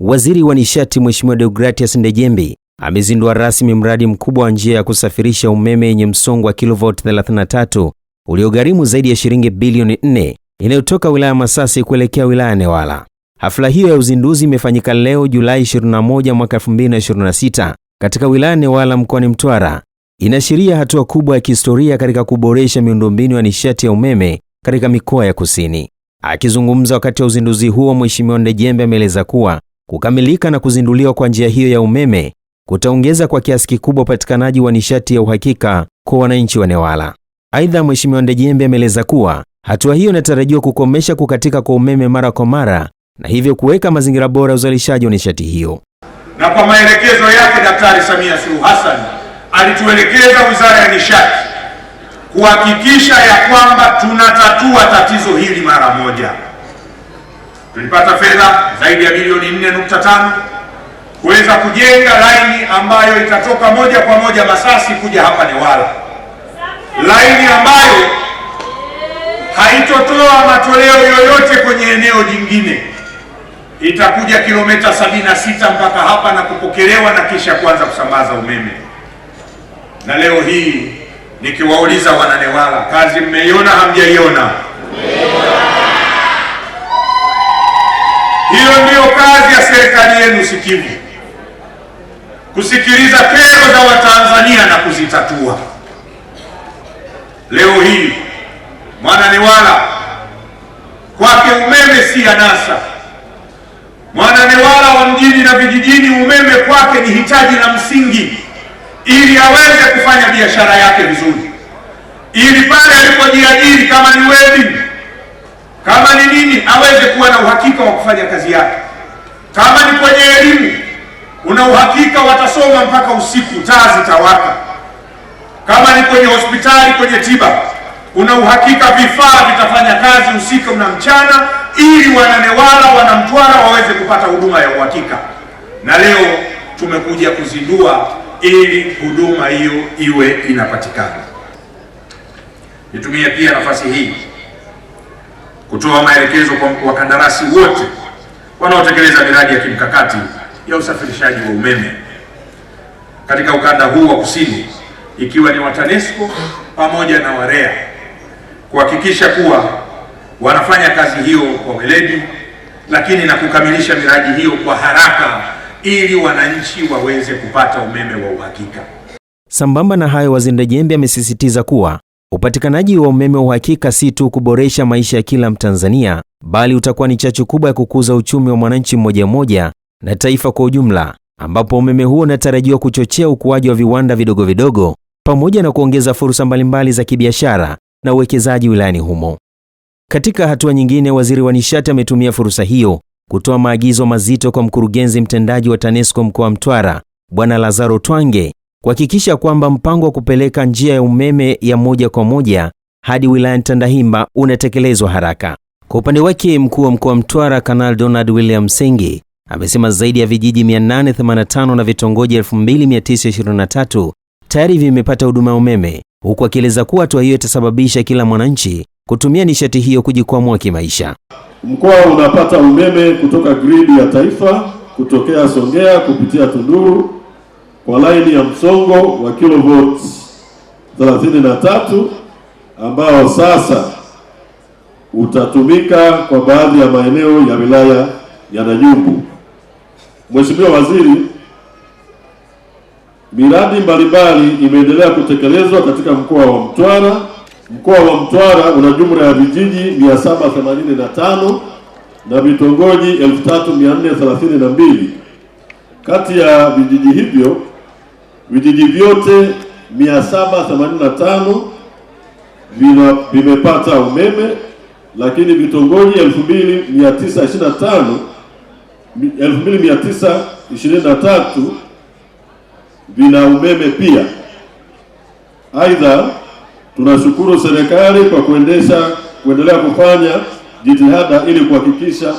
Waziri wa Nishati Mheshimiwa Deogratias Ndejembi amezindua rasmi mradi mkubwa wa njia ya kusafirisha umeme yenye msongo wa kilovolt 33 uliogharimu zaidi ya shilingi bilioni 4 inayotoka wilaya Masasi kuelekea wilaya Newala. Hafla hiyo ya uzinduzi imefanyika leo Julai 21 mwaka 2026 katika wilaya Newala mkoani Mtwara. Inaashiria hatua kubwa ya kihistoria katika kuboresha miundombinu ya nishati ya umeme katika mikoa ya kusini. Akizungumza wakati wa uzinduzi huo, Mheshimiwa Ndejembi ameeleza kuwa kukamilika na kuzinduliwa kwa njia hiyo ya umeme kutaongeza kwa kiasi kikubwa upatikanaji wa nishati ya uhakika kwa wananchi wa Newala. Aidha, Mheshimiwa Ndejembi ameeleza kuwa hatua hiyo inatarajiwa kukomesha kukatika kwa umeme mara kwa mara na hivyo kuweka mazingira bora ya uzalishaji wa nishati hiyo. Na kwa maelekezo yake Daktari Samia Suluhu Hassan alituelekeza Wizara ya Nishati kuhakikisha ya kwamba tunatatua tatizo hili mara moja. Tulipata fedha zaidi ya bilioni 4.5 kuweza kujenga laini ambayo itatoka moja kwa moja Masasi kuja hapa Newala, laini ambayo haitotoa matoleo yoyote kwenye eneo jingine. Itakuja kilomita 76 mpaka hapa na kupokelewa na kisha kuanza kusambaza umeme. Na leo hii nikiwauliza wana Newala, kazi mmeiona hamjaiona? Hiyo ndiyo kazi ya serikali yenu sikivu, kusikiliza kero za Watanzania na kuzitatua. Leo hii mwana Newala kwake umeme si anasa. Mwana Newala wa mjini na vijijini, umeme kwake ni hitaji la msingi ili aweze kufanya biashara yake vizuri, ili pale alipojiajiri, kama ni welding, kama ni nini, aweze kuwa na uhakika wa kufanya kazi yake. Kama ni kwenye elimu, una uhakika watasoma mpaka usiku, taa zitawaka. Kama ni kwenye hospitali, kwenye tiba, una uhakika vifaa vitafanya kazi usiku na mchana, ili wana Newala, wana Mtwara waweze kupata huduma ya uhakika. Na leo tumekuja kuzindua ili huduma hiyo iwe inapatikana. Nitumie pia nafasi hii kutoa maelekezo kwa wakandarasi wote wanaotekeleza miradi ya kimkakati ya usafirishaji wa umeme katika ukanda huu wa kusini, ikiwa ni wa TANESCO pamoja na WAREA, kuhakikisha kuwa wanafanya kazi hiyo kwa weledi, lakini na kukamilisha miradi hiyo kwa haraka ili wananchi waweze kupata umeme wa uhakika. Sambamba na hayo, Waziri Ndejembi amesisitiza kuwa upatikanaji wa umeme wa uhakika si tu kuboresha maisha ya kila Mtanzania, bali utakuwa ni chachu kubwa ya kukuza uchumi wa mwananchi mmoja mmoja na taifa kwa ujumla, ambapo umeme huo unatarajiwa kuchochea ukuaji wa viwanda vidogo vidogo pamoja na kuongeza fursa mbalimbali za kibiashara na uwekezaji wilayani humo. Katika hatua nyingine, Waziri wa Nishati ametumia fursa hiyo kutoa maagizo mazito kwa mkurugenzi mtendaji wa TANESCO mkoa wa Mtwara, Bwana Lazaro Twange, kuhakikisha kwamba mpango wa kupeleka njia ya umeme ya moja kwa moja hadi wilayani Tandahimba unatekelezwa haraka. Kwa upande wake, mkuu wa mkoa wa Mtwara Kanali Donald William Sengi amesema zaidi ya vijiji 885 na vitongoji 2923 tayari vimepata huduma ya umeme, huku akieleza kuwa hatua hiyo itasababisha kila mwananchi kutumia nishati hiyo kujikwamua kimaisha. Mkoa unapata umeme kutoka gridi ya taifa kutokea Songea kupitia Tunduru kwa laini ya msongo wa kilovolt 33 ambao sasa utatumika kwa baadhi ya maeneo ya wilaya ya Nanyumbu. Mheshimiwa Waziri, miradi mbalimbali imeendelea kutekelezwa katika mkoa wa Mtwara. Mkoa wa Mtwara una jumla ya vijiji 785 na vitongoji 3432. Kati ya vijiji hivyo, vijiji vyote 785 vimepata umeme, lakini vitongoji 2923 vina umeme pia. Aidha, tunashukuru serikali kwa kuendelea kufanya jitihada ili kuhakikisha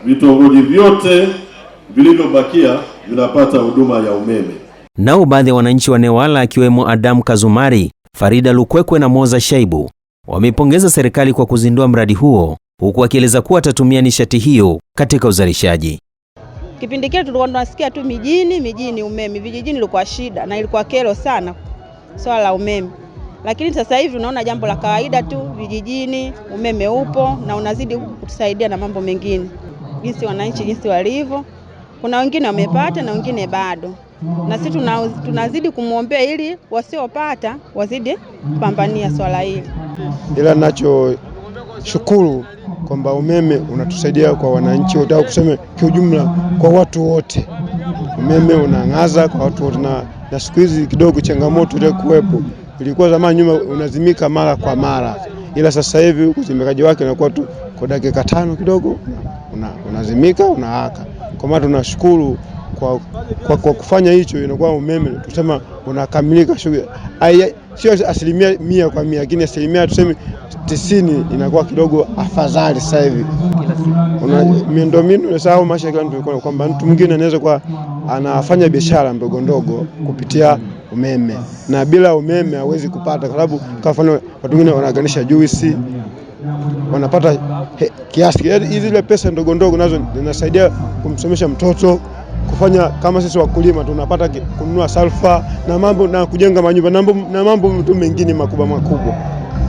vitongoji vyote vilivyobakia vinapata huduma ya umeme. Nao baadhi ya wananchi wa Newala akiwemo Adam Kazumari, Farida Lukwekwe na Moza Shaibu wamepongeza serikali kwa kuzindua mradi huo, huku akieleza kuwa atatumia nishati hiyo katika uzalishaji. Kipindi kile tulikuwa tunasikia tu mijini umeme, vijijini ilikuwa shida na ilikuwa kero sana swala la umeme. Lakini sasa hivi unaona jambo la kawaida tu, vijijini umeme upo na unazidi kutusaidia na mambo mengine. Jinsi wananchi jinsi walivyo, kuna wengine wamepata na wengine bado. Na sisi tunazidi kumuombea ili wasiopata wazidi kupambania swala hili. Ila nacho shukuru kwamba umeme unatusaidia kwa wananchi wote, au kusema kiujumla kwa watu wote. Umeme unangaza kwa watu wote, na siku hizi kidogo changamoto ile kuwepo. Ilikuwa zamani nyuma unazimika mara kwa mara, ila sasa hivi uzimikaji wake unakuwa tu kwa dakika 5 kidogo unazimika unawaka. Kwa maana tunashukuru kwa kufanya hicho, inakuwa umeme tusema unakamilika shughuli. Sio 100%, lakini 90% inakuwa kidogo afadhali sasa hivi. Miundombinu inasahau maisha kila mtu, kwamba mtu mwingine anaweza kuwa anafanya biashara ndogo ndogo kupitia umeme, na bila umeme hawezi kupata, kwa sababu kwa mfano watu wengine wanaganisha juisi wanapata kiasi. Hizi ile pesa ndogo ndogo nazo zinasaidia kumsomesha mtoto, kufanya kama sisi wakulima tunapata kununua salfa na mambo na kujenga manyumba na mambo mtu mengine makubwa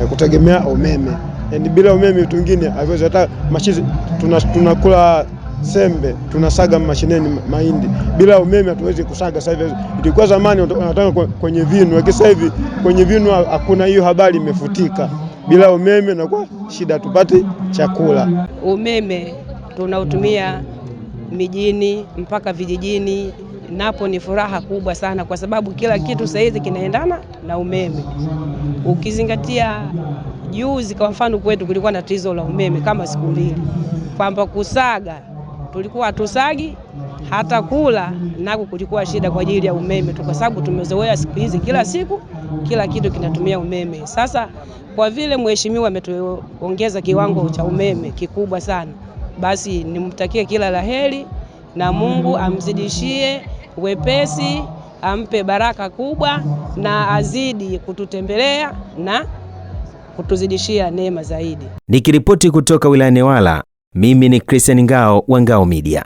kutegemea umeme. Yani bila umeme vitu vingine haiwezi. Hata mashine tunakula sembe, tunasaga mashineni mahindi, bila umeme hatuwezi kusaga. Sasa hivi ilikuwa zamani wanataka kwenye vinu, lakini sasa hivi kwenye vinu hakuna, hiyo habari imefutika. Bila umeme na kwa shida tupate chakula. Umeme tunautumia mijini mpaka vijijini, napo ni furaha kubwa sana, kwa sababu kila kitu sasa hivi kinaendana na umeme. Ukizingatia juzi kwa mfano kwetu kulikuwa na tatizo la umeme kama siku 2, kwamba kusaga tulikuwa tusagi, hata kula nako kulikuwa shida kwa ajili ya umeme tu, kwa sababu tumezoea siku hizi kila siku kila kitu kinatumia umeme. Sasa kwa vile mheshimiwa ametuongeza kiwango cha umeme kikubwa sana, basi nimtakie kila laheri na Mungu amzidishie wepesi, ampe baraka kubwa na azidi kututembelea na kutuzidishia neema zaidi. Nikiripoti kutoka wilayani Newala, mimi ni Christian Ngao wa Ngao Media.